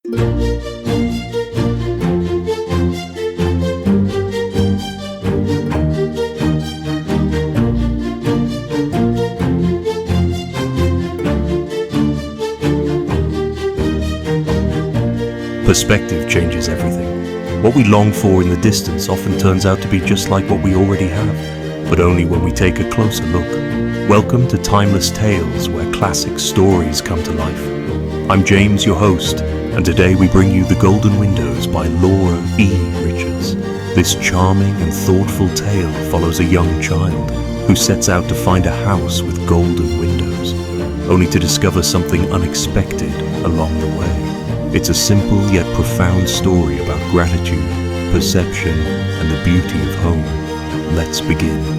Perspective changes everything. What we long for in the distance often turns out to be just like what we already have, but only when we take a closer look. Welcome to Timeless Tales, where classic stories come to life. I'm James, your host, and today we bring you The Golden Windows by Laura E. Richards. This charming and thoughtful tale follows a young child who sets out to find a house with golden windows, only to discover something unexpected along the way. It's a simple yet profound story about gratitude, perception, and the beauty of home. Let's begin.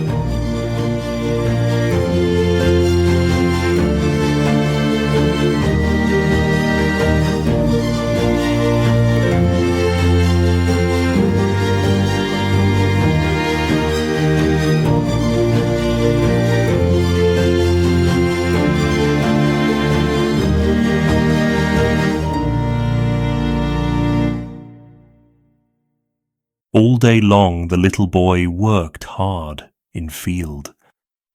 All day long the little boy worked hard in field,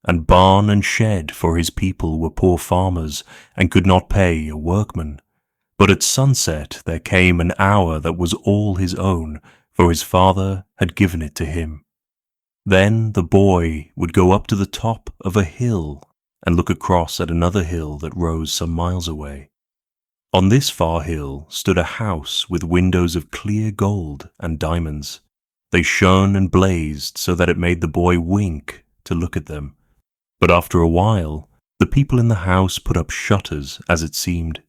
and barn and shed, for his people were poor farmers and could not pay a workman. But at sunset there came an hour that was all his own, for his father had given it to him. Then the boy would go up to the top of a hill and look across at another hill that rose some miles away. On this far hill stood a house with windows of clear gold and diamonds. They shone and blazed so that it made the boy wink to look at them. But after a while, the people in the house put up shutters, as it seemed,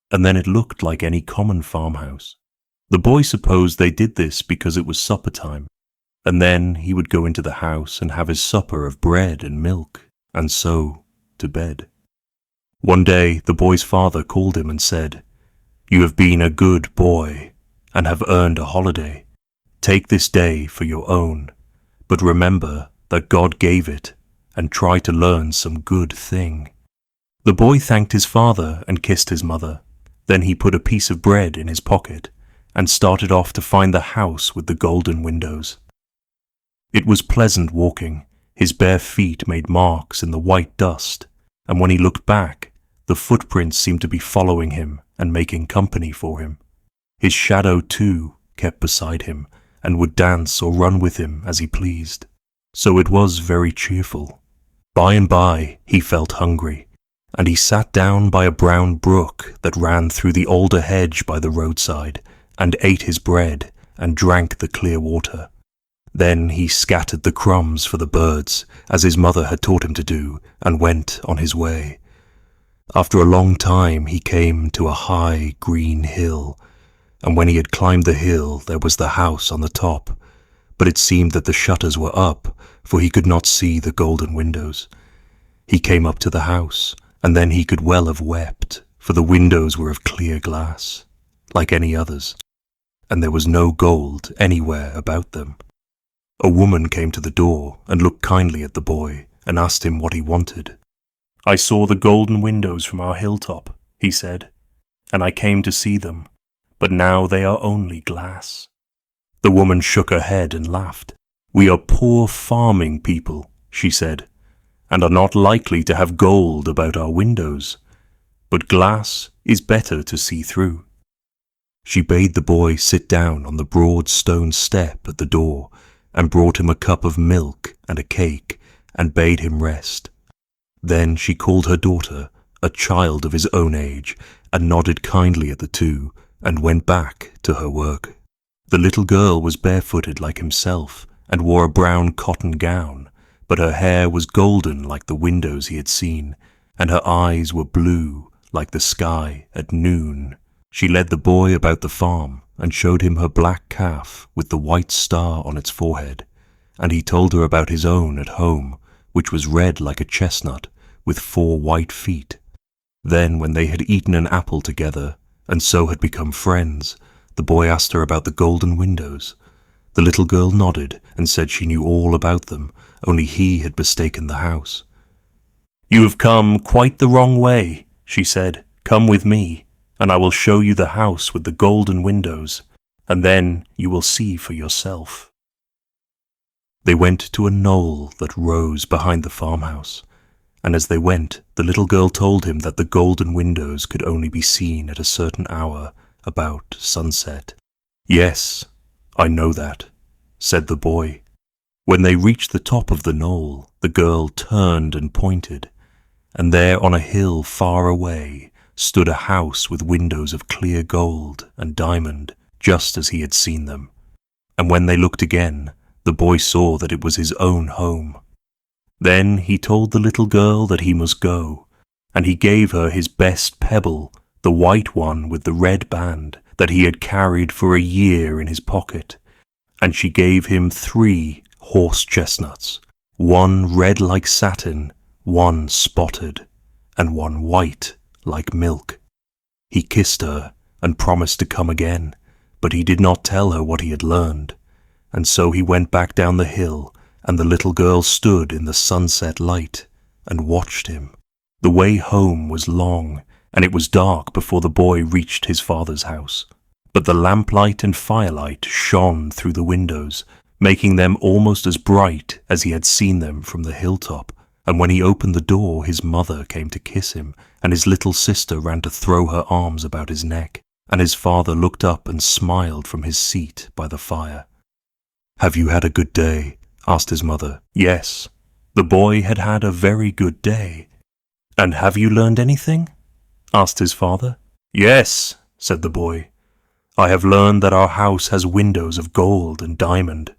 and then it looked like any common farmhouse. The boy supposed they did this because it was supper time, and then he would go into the house and have his supper of bread and milk, and so to bed. One day the boy's father called him and said, "You have been a good boy and have earned a holiday. Take this day for your own, but remember that God gave it and try to learn some good thing." The boy thanked his father and kissed his mother. Then he put a piece of bread in his pocket and started off to find the house with the golden windows. It was pleasant walking. His bare feet made marks in the white dust, and when he looked back, the footprints seemed to be following him and making company for him. His shadow, too, kept beside him, and would dance or run with him as he pleased. So it was very cheerful. By and by he felt hungry, and he sat down by a brown brook that ran through the alder hedge by the roadside, and ate his bread and drank the clear water. Then he scattered the crumbs for the birds, as his mother had taught him to do, and went on his way. After a long time he came to a high green hill, and when he had climbed the hill there was the house on the top, but it seemed that the shutters were up, for he could not see the golden windows. He came up to the house, and then he could well have wept, for the windows were of clear glass, like any others, and there was no gold anywhere about them. A woman came to the door and looked kindly at the boy and asked him what he wanted. "I saw the golden windows from our hilltop," he said, "and I came to see them. But now they are only glass." The woman shook her head and laughed. "We are poor farming people," she said, "and are not likely to have gold about our windows. But glass is better to see through." She bade the boy sit down on the broad stone step at the door, and brought him a cup of milk and a cake, and bade him rest. Then she called her daughter, a child of his own age, and nodded kindly at the two, and went back to her work. The little girl was barefooted like himself, and wore a brown cotton gown, but her hair was golden like the windows he had seen, and her eyes were blue like the sky at noon. She led the boy about the farm, and showed him her black calf with the white star on its forehead, and he told her about his own at home, which was red like a chestnut, with 4 white feet. Then, when they had eaten an apple together, and so had become friends, the boy asked her about the golden windows. The little girl nodded and said she knew all about them, only he had mistaken the house. "You have come quite the wrong way," she said. "Come with me. and I will show you the house with the golden windows, and then you will see for yourself." They went to a knoll that rose behind the farmhouse, and as they went, the little girl told him that the golden windows could only be seen at a certain hour, about sunset. "Yes, I know that," said the boy. When they reached the top of the knoll, the girl turned and pointed, and there on a hill far away stood a house with windows of clear gold and diamond, just as he had seen them. And when they looked again, the boy saw that it was his own home. Then he told the little girl that he must go, and he gave her his best pebble, the white one with the red band, that he had carried for a year in his pocket, and she gave him 3 horse chestnuts, one red like satin, one spotted, and one white like milk. He kissed her and promised to come again, but he did not tell her what he had learned, and so he went back down the hill, and the little girl stood in the sunset light and watched him. The way home was long, and it was dark before the boy reached his father's house. But the lamplight and firelight shone through the windows, making them almost as bright as he had seen them from the hilltop. And when he opened the door, his mother came to kiss him, and his little sister ran to throw her arms about his neck, and his father looked up and smiled from his seat by the fire. "Have you had a good day?" asked his mother. Yes, the boy had had a very good day. "And have you learned anything?" asked his father. "Yes," said the boy. "I have learned that our house has windows of gold and diamond,